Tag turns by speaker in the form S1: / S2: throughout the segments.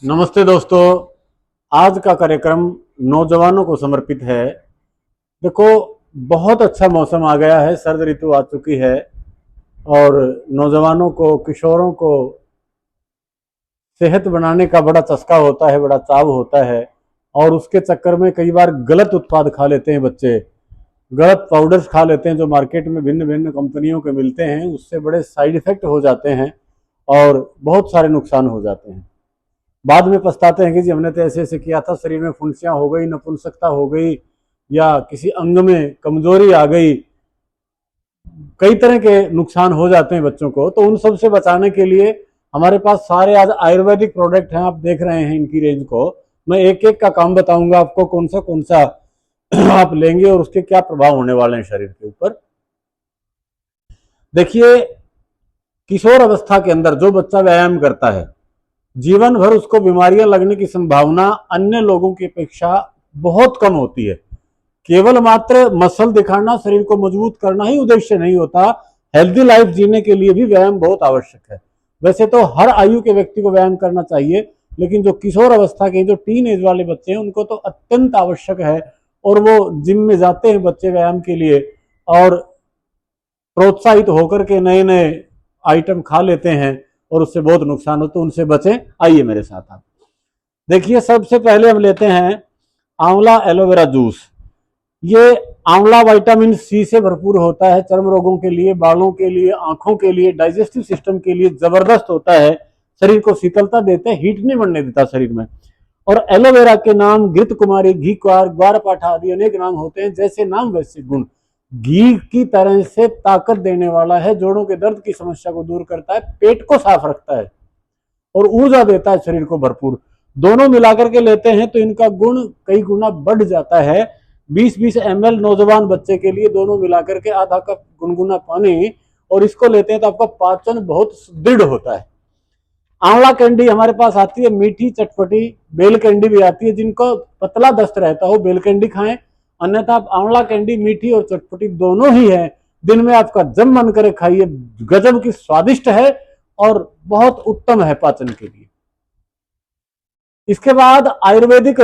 S1: नमस्ते दोस्तों। आज का कार्यक्रम नौजवानों को समर्पित है। देखो, बहुत अच्छा मौसम आ गया है, सर्द ऋतु आ चुकी है और नौजवानों को, किशोरों को सेहत बनाने का बड़ा चस्का होता है, बड़ा चाव होता है और उसके चक्कर में कई बार गलत उत्पाद खा लेते हैं बच्चे। गलत पाउडर्स खा लेते हैं जो मार्केट में भिन्न भिन्न कंपनियों के मिलते हैं। उससे बड़े साइड इफेक्ट हो जाते हैं और बहुत सारे नुकसान हो जाते हैं। बाद में पछताते हैं कि जी हमने तो ऐसे ऐसे किया था, शरीर में फुंसियां हो गई, नपुंसकता हो गई या किसी अंग में कमजोरी आ गई। कई तरह के नुकसान हो जाते हैं बच्चों को। तो उन सब से बचाने के लिए हमारे पास सारे आज आयुर्वेदिक प्रोडक्ट हैं। आप देख रहे हैं इनकी रेंज को। मैं एक एक का काम बताऊंगा आपको, कौन सा आप लेंगे और उसके क्या प्रभाव होने वाले हैं शरीर के ऊपर। देखिए, किशोर अवस्था के अंदर जो बच्चा व्यायाम करता है, जीवन भर उसको बीमारियां लगने की संभावना अन्य लोगों की अपेक्षा बहुत कम होती है। केवल मात्र मसल दिखाना, शरीर को मजबूत करना ही उद्देश्य नहीं होता। हेल्दी लाइफ जीने के लिए भी व्यायाम बहुत आवश्यक है। वैसे तो हर आयु के व्यक्ति को व्यायाम करना चाहिए, लेकिन जो किशोर अवस्था के, जो टीन एज वाले बच्चे हैं, उनको तो अत्यंत आवश्यक है। और वो जिम में जाते हैं बच्चे व्यायाम के लिए और प्रोत्साहित होकर के नए नए आइटम खा लेते हैं और उससे बहुत नुकसान हो। तो उनसे बचें। आइए मेरे साथ आप देखिए। सबसे पहले हम लेते हैं आंवला एलोवेरा जूस। ये आंवला विटामिन सी से भरपूर होता है। चर्म रोगों के लिए, बालों के लिए, आंखों के लिए, डाइजेस्टिव सिस्टम के लिए जबरदस्त होता है। शरीर को शीतलता देता है, हीट नहीं बढ़ने देता शरीर में। और एलोवेरा के नाम घृत कुमारी, घी क्वार, ग्वारपाठा आदि अनेक नाम होते हैं। जैसे नाम वैसे गुण। घी की तरह से ताकत देने वाला है, जोड़ों के दर्द की समस्या को दूर करता है, पेट को साफ रखता है और ऊर्जा देता है शरीर को भरपूर। दोनों मिलाकर के लेते हैं तो इनका गुण कई गुना बढ़ जाता है। 20-20 ml नौजवान बच्चे के लिए दोनों मिलाकर के आधा कप गुनगुना पानी, और इसको लेते हैं तो आपका पाचन बहुत सुदृढ़ होता है। आंवला कैंडी हमारे पास आती है, मीठी चटपटी। बेल कैंडी भी आती है। जिनको पतला दस्त रहता हो बेल कैंडी खाएं, अन्यथा आप आंवला कैंडी मीठी और चटपटी दोनों ही है। दिन में आपका जब मन करे खाइए। गजब की स्वादिष्ट है और बहुत उत्तम है पाचन के लिए। इसके बाद आयुर्वेदिक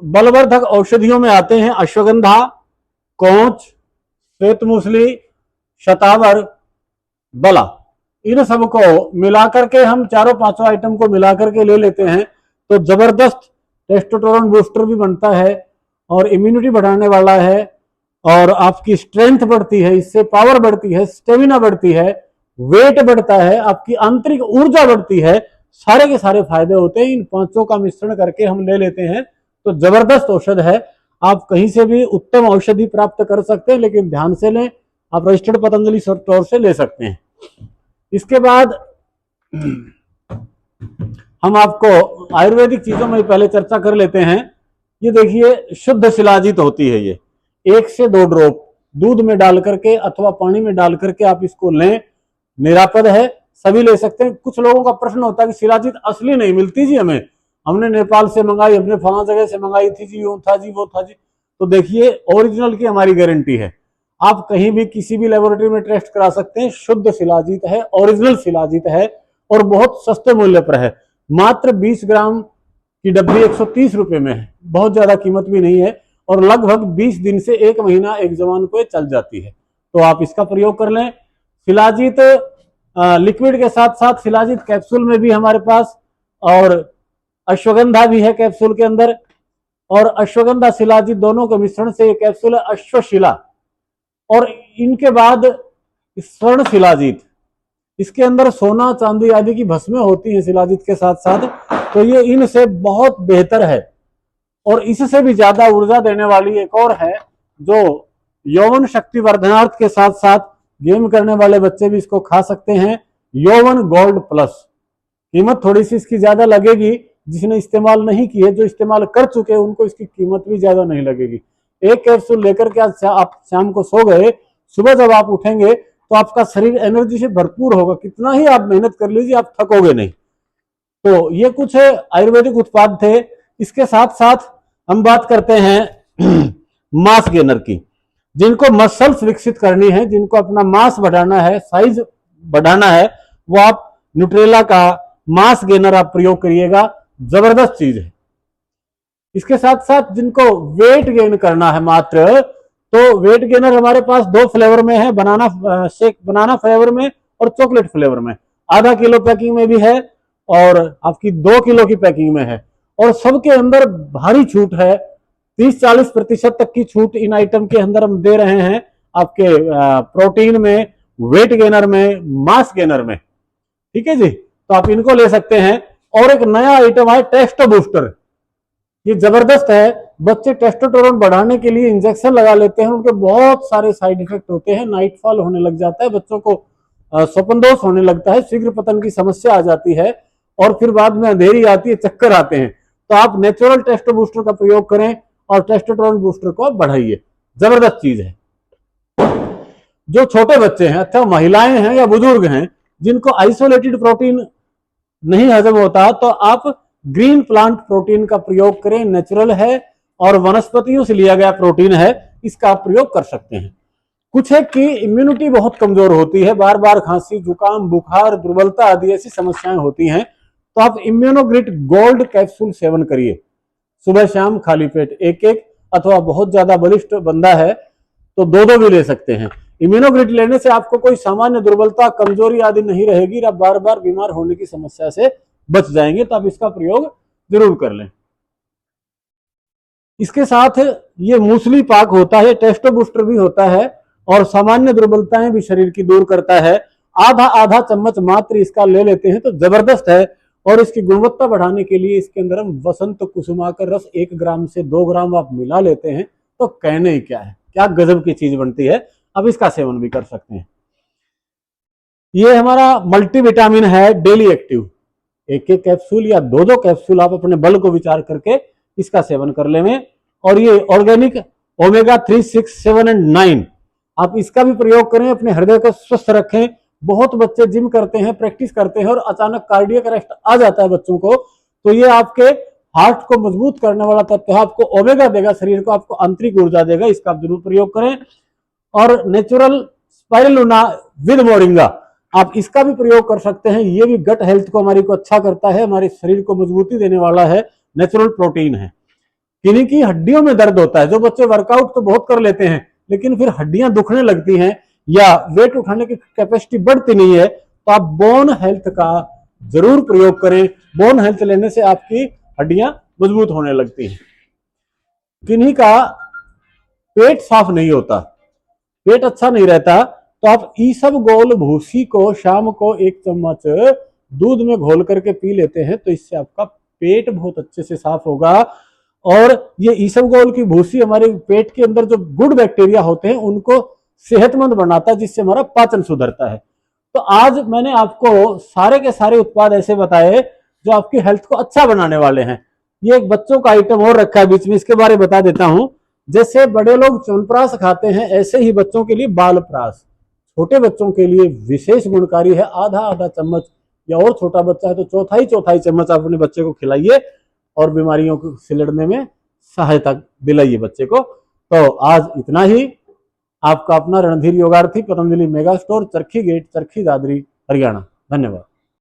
S1: बलवर्धक औषधियों में आते हैं अश्वगंधा, कोंच, श्वेतमूसली, शतावर, बला। इन सबको मिलाकर के हम चारों पांचों आइटम को मिलाकर के ले लेते हैं तो जबरदस्त टेस्टोस्टेरोन बूस्टर भी बनता है और इम्यूनिटी बढ़ाने वाला है और आपकी स्ट्रेंथ बढ़ती है, इससे पावर बढ़ती है, स्टेमिना बढ़ती है, वेट बढ़ता है, आपकी आंतरिक ऊर्जा बढ़ती है। सारे के सारे फायदे होते हैं। इन पांचों का मिश्रण करके हम ले लेते हैं तो जबरदस्त औषध है। आप कहीं से भी उत्तम औषधि प्राप्त कर सकते हैं, लेकिन ध्यान से लें। आप रजिस्टर्ड पतंजलि स्टोर से ले सकते हैं। इसके बाद हम आपको आयुर्वेदिक चीजों में पहले चर्चा कर लेते हैं। ये देखिए, शुद्ध शिलाजीत होती है। ये 1 से 2 ड्रॉप दूध में डाल करके अथवा पानी में डाल करके आप इसको लें। निरापद है, सभी ले सकते हैं। कुछ लोगों का प्रश्न होता है कि शिलाजीत असली नहीं मिलती जी, हमें, हमने नेपाल से मंगाई, हमने फला जगह से मंगाई थी जी, यूं था जी, वो था जी। तो देखिए, ओरिजिनल की हमारी गारंटी है। आप कहीं भी किसी भी लेबोरेटरी में टेस्ट करा सकते हैं। शुद्ध शिलाजीत है, ओरिजिनल शिलाजीत है और बहुत सस्ते मूल्य पर है। मात्र 20 ग्राम की डब्बी 130 रुपए में है। बहुत ज्यादा कीमत भी नहीं है और लगभग 20 दिन से 1 महीना एक जवान को चल जाती है। तो आप इसका प्रयोग कर लें। शिलाजीत लिक्विड के साथ साथ शिलाजीत कैप्सूल में भी हमारे पास, और अश्वगंधा भी है कैप्सूल के अंदर। और अश्वगंधा शिलाजीत दोनों के मिश्रण से ये कैप्सूल है अश्वशिला। और इनके बाद स्वर्ण शिलाजीत, इसके अंदर सोना चांदी आदि की भस्में होती हैं शिलाजीत के साथ साथ। तो ये इनसे बहुत बेहतर है। और इससे भी ज्यादा ऊर्जा देने वाली एक और है, जो यौवन शक्ति वर्धनार्थ के साथ साथ गेम करने वाले बच्चे भी इसको खा सकते हैं। यौवन गोल्ड प्लस। कीमत थोड़ी सी इसकी ज्यादा लगेगी, जिसने इस्तेमाल नहीं की है। जो इस्तेमाल कर चुके हैं उनको इसकी कीमत भी ज्यादा नहीं लगेगी। एक कैप्सूल लेकर के आज आप शाम को सो गए, सुबह जब आप उठेंगे तो आपका शरीर एनर्जी से भरपूर होगा। कितना ही आप मेहनत कर लीजिए, आप थकोगे नहीं। तो ये कुछ आयुर्वेदिक उत्पाद थे। इसके साथ साथ हम बात करते हैं मास गेनर की। जिनको मसल्स विकसित करनी है, जिनको अपना मास बढ़ाना है, साइज बढ़ाना है, वो आप न्यूट्रेला का मास गेनर आप प्रयोग करिएगा। जबरदस्त चीज है। इसके साथ साथ जिनको वेट गेन करना है मात्र, तो वेट गेनर हमारे पास 2 फ्लेवर में है, बनाना शेक, बनाना फ्लेवर में और चॉकलेट फ्लेवर में। आधा किलो पैकिंग में भी है और आपकी 2 किलो की पैकिंग में है, और सबके अंदर भारी छूट है। 30-40% तक की छूट इन आइटम के अंदर हम दे रहे हैं आपके प्रोटीन में, वेट गेनर में, मास गेनर में। ठीक है जी, तो आप इनको ले सकते हैं। और एक नया आइटम है टेस्टो बूस्टर, ये जबरदस्त है। बच्चे टेस्टोस्टेरोन बढ़ाने के लिए इंजेक्शन लगा लेते हैं, उनके बहुत सारे साइड इफेक्ट होते हैं। नाइट फॉल होने लग जाता है, बच्चों को स्वप्न दोष होने लगता है, शीघ्र पतन की समस्या आ जाती है, और फिर बाद में अंधेरी आती है, चक्कर आते हैं। तो आप नेचुरल टेस्टो बूस्टर का प्रयोग करें और टेस्टोस्टेरोन बूस्टर को आप बढ़ाइए, जबरदस्त चीज है। जो छोटे बच्चे हैं अथवा महिलाएं हैं या बुजुर्ग हैं जिनको आइसोलेटेड प्रोटीन नहीं हजम होता, तो आप ग्रीन प्लांट प्रोटीन का प्रयोग करें। नेचुरल है और वनस्पतियों से लिया गया प्रोटीन है, इसका आप प्रयोग कर सकते हैं। कुछ है कि इम्यूनिटी बहुत कमजोर होती है, बार बार खांसी, जुकाम, बुखार, दुर्बलता आदि ऐसी समस्याएं होती हैं, तो आप इम्यूनोग्रिट गोल्ड कैप्सूल सेवन करिए सुबह शाम खाली पेट, एक एक, अथवा बहुत ज्यादा बलिष्ठ बंदा है तो 2-2 भी ले सकते हैं। इम्यूनोग्रिट लेने से आपको कोई सामान्य दुर्बलता, कमजोरी आदि नहीं रहेगी, आप बार बार बीमार होने की समस्या से बच जाएंगे, तो आप इसका प्रयोग जरूर कर लें। इसके साथ ये मूसली पाक होता है, टेस्टो बूस्टर भी होता है, और सामान्य दुर्बलताएं भी शरीर की दूर करता है। आधा आधा चम्मच मात्र इसका ले लेते हैं तो जबरदस्त है। और इसकी गुणवत्ता बढ़ाने के लिए इसके अंदर हम वसंत कुसुमाकर रस 1 ग्राम से 2 ग्राम आप मिला लेते हैं, तो कहने ही क्या है, क्या गजब की चीज बनती है। अब इसका सेवन भी कर सकते हैं। ये हमारा मल्टीविटामिन है डेली एक्टिव, 1-1 कैप्सूल या 2-2 कैप्सूल आप अपने बल को विचार करके इसका सेवन कर लेंगे। और ये ऑर्गेनिक ओमेगा 3, 6, 7 एंड 9, आप इसका भी प्रयोग करें, अपने हृदय को स्वस्थ रखें। बहुत बच्चे जिम करते हैं, प्रैक्टिस करते हैं और अचानक कार्डियक अरेस्ट आ जाता है बच्चों को, तो ये आपके हार्ट को मजबूत करने वाला तत्व है, आपको ओमेगा देगा, शरीर को आपको आंतरिक ऊर्जा देगा, इसका आप जरूर प्रयोग करें। और नेचुरल स्पाइरुलिना विद मोरिंगा, आप इसका भी प्रयोग कर सकते हैं। ये भी गट हेल्थ को हमारी को अच्छा करता है, हमारे शरीर को मजबूती देने वाला है, नेचुरल प्रोटीन है। किन्हीं की हड्डियों में दर्द होता है, जो बच्चे वर्कआउट तो बहुत कर लेते हैं लेकिन फिर हड्डियां दुखने लगती हैं या वेट उठाने की कैपेसिटी बढ़ती नहीं है, तो आप बोन हेल्थ का जरूर प्रयोग करें। बोन हेल्थ लेने से आपकी हड्डियां मजबूत होने लगती हैं। किन्हीं का पेट साफ नहीं होता, पेट अच्छा नहीं रहता, तो आप ईसबगोल भूसी को शाम को 1 चम्मच दूध में घोल करके पी लेते हैं, तो इससे आपका पेट बहुत अच्छे से साफ होगा। और ये ईसबगोल की भूसी हमारे पेट के अंदर जो गुड बैक्टीरिया होते हैं उनको सेहतमंद बनाता है, जिससे हमारा पाचन सुधरता है। तो आज मैंने आपको सारे के सारे उत्पाद ऐसे बताए जो आपकी हेल्थ को अच्छा बनाने वाले हैं। ये एक बच्चों का आइटम और रखा है बीच में, इसके बारे में बता देता हूं। जैसे बड़े लोग च्यवनप्राश खाते हैं, ऐसे ही बच्चों के लिए बालप्राश छोटे बच्चों के लिए विशेष गुणकारी है। आधा आधा चम्मच, या और छोटा बच्चा है तो चौथाई चम्मच आप अपने बच्चे को खिलाइए और बीमारियों से लड़ने में सहायता दिलाइए बच्चे को। तो आज इतना ही। आपका अपना रणधीर योगार्थी, पतंजलि मेगा स्टोर, चरखी गेट, चरखी दादरी, हरियाणा। धन्यवाद।